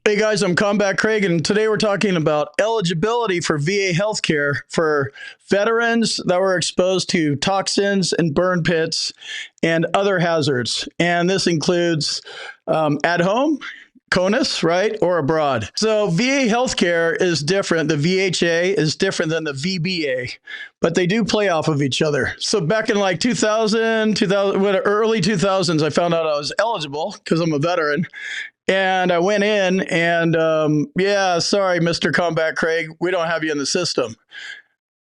Hey guys, I'm Combat Craig, and today we're talking about eligibility for VA healthcare for veterans that were exposed to toxins and burn pits and other hazards. And this includes at home, CONUS, right, or abroad. So VA healthcare is different. The VHA is different than the VBA, but they do play off of each other. So back in like 2000, early 2000s, I found out I was eligible because I'm a veteran. And I went in and, yeah, sorry, Mr. Combat Craig, we don't have you in the system.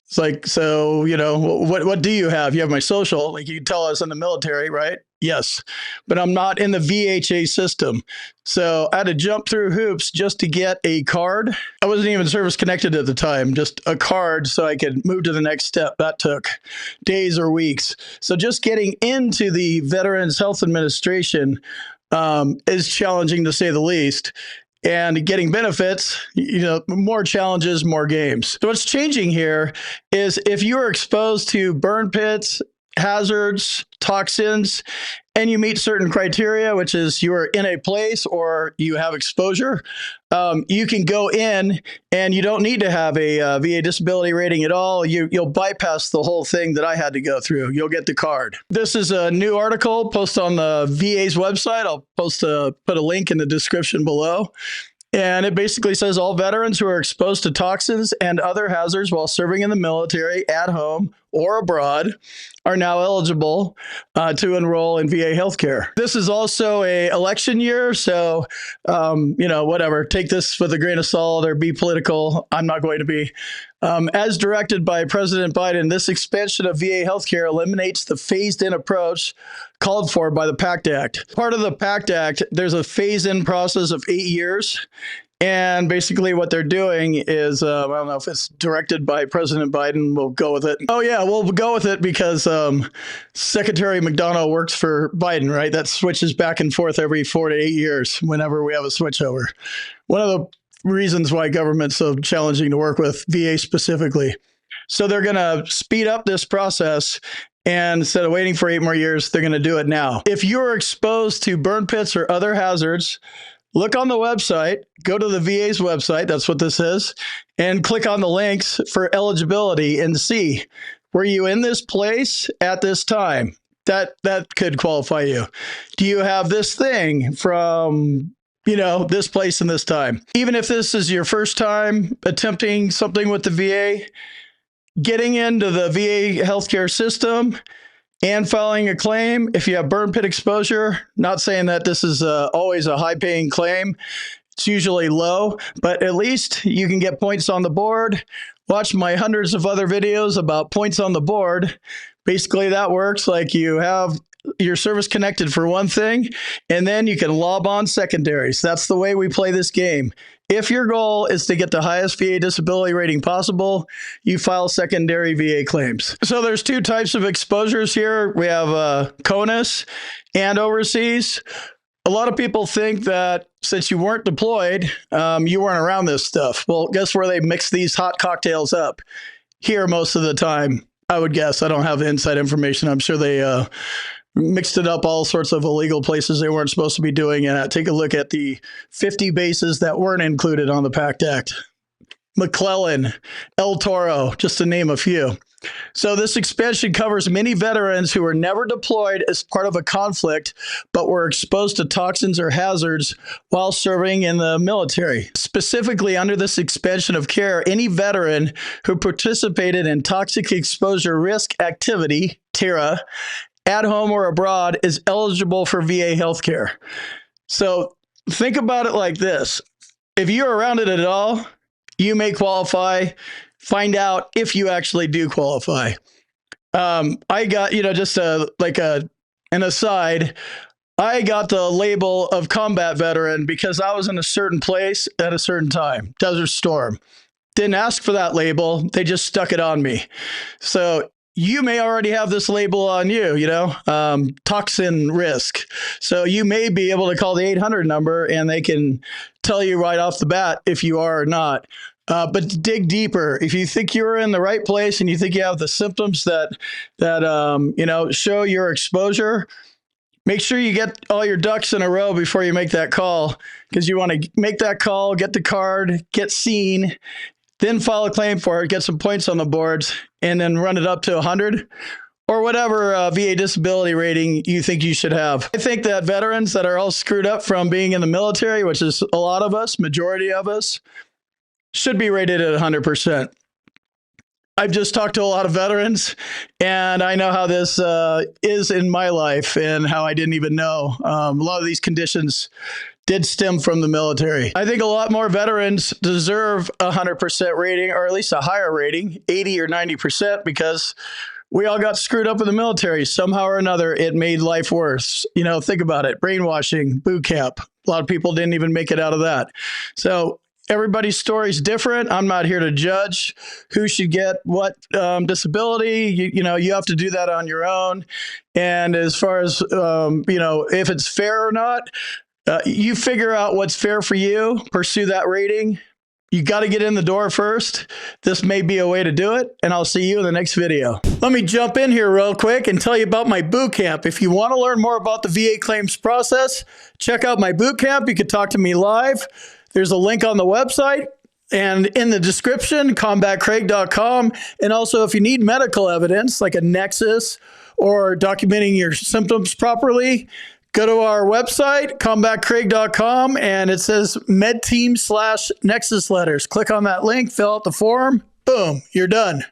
It's like, so, what do you have? You have my social, like you can tell us in the military, right? Yes, but I'm not in the VHA system. So I had to jump through hoops just to get a card. I wasn't even service connected at the time, just a card so I could move to the next step. That took days or weeks. So just getting into the Veterans Health Administration is challenging to say the least. And getting benefits, more challenges, more games. So what's changing here is if you are exposed to burn pits, hazards, toxins, and you meet certain criteria, which is you are in a place or you have exposure, you can go in and you don't need to have a VA disability rating at all. You'll bypass the whole thing that I had to go through. You'll get the card. This is a new article posted on the VA's website. I'll put a link in the description below. And it basically says all veterans who are exposed to toxins and other hazards while serving in the military, at home, or abroad are now eligible to enroll in VA healthcare. This is also a election year, so whatever. Take this with a grain of salt or be political. I'm not going to be. As directed by President Biden, this expansion of VA healthcare eliminates the phased-in approach called for by the PACT Act. Part of the PACT Act, there's a phase-in process of 8 years. And basically what they're doing is, I don't know if it's directed by President Biden, we'll go with it. Oh yeah, we'll go with it because Secretary McDonough works for Biden, right? That switches back and forth every 4 to 8 years whenever we have a switchover. One of the reasons why government's so challenging to work with, VA specifically. So they're going to speed up this process. And instead of waiting for 8 more years, they're going to do it now. If you're exposed to burn pits or other hazards, look on the website, go to the VA's website, that's what this is, and click on the links for eligibility and see, were you in this place at this time? That could qualify you. Do you have this thing from, this place and this time? Even if this is your first time attempting something with the VA, getting into the VA healthcare system and filing a claim if you have burn pit exposure. Not saying that this is always a high-paying claim. It's usually low, but at least you can get points on the board. Watch my hundreds of other videos about points on the board. Basically, that works like you have your service connected for one thing, and then you can lob on secondaries. That's the way we play this game. If your goal is to get the highest VA disability rating possible, you file secondary VA claims. So there's 2 types of exposures here. We have CONUS and overseas. A lot of people think that since you weren't deployed, you weren't around this stuff. Well, guess where they mix these hot cocktails up? Here most of the time, I would guess. I don't have the inside information. I'm sure they mixed it up all sorts of illegal places they weren't supposed to be doing it. Take a look at the 50 bases that weren't included on the PACT Act. McClellan, El Toro, just to name a few. So this expansion covers many veterans who were never deployed as part of a conflict, but were exposed to toxins or hazards while serving in the military. Specifically, under this expansion of care, any veteran who participated in toxic exposure risk activity, TERA, at home or abroad is eligible for VA healthcare. So think about it like this. If you're around it at all, you may qualify. Find out if you actually do qualify. I got, just an aside, I got the label of combat veteran because I was in a certain place at a certain time, Desert Storm. Didn't ask for that label. They just stuck it on me. So you may already have this label on you, toxin risk. So you may be able to call the 800 number and they can tell you right off the bat if you are or not. But dig deeper. If you think you're in the right place and you think you have the symptoms that show your exposure, Make sure you get all your ducks in a row before you make that call, because you want to make that call, get the card, get seen, then file a claim for it, get some points on the boards, and then run it up to 100 or whatever VA disability rating you think you should have. I think that veterans that are all screwed up from being in the military, which is a lot of us, majority of us, should be rated at 100%. I've just talked to a lot of veterans, and I know how this is in my life and how I didn't even know. A lot of these conditions did stem from the military. I think a lot more veterans deserve a 100% rating, or at least a higher rating, 80 or 90%, because we all got screwed up in the military. Somehow or another, it made life worse. You know, think about it. Brainwashing, boot camp. A lot of people didn't even make it out of that. So everybody's story is different. I'm not here to judge who should get what disability. You know, you have to do that on your own. And as far as, you know, if it's fair or not, you figure out what's fair for you, pursue that rating. You got to get in the door first. This may be a way to do it, and I'll see you in the next video. Let me jump in here real quick and tell you about my boot camp. If you want to learn more about the VA claims process, check out my boot camp. You can talk to me live. There's a link on the website and in the description, combatcraig.com. And also, if you need medical evidence like a nexus or documenting your symptoms properly, go to our website, combatcraig.com, and it says medteam/nexus letters. Click on that link, fill out the form, boom, you're done.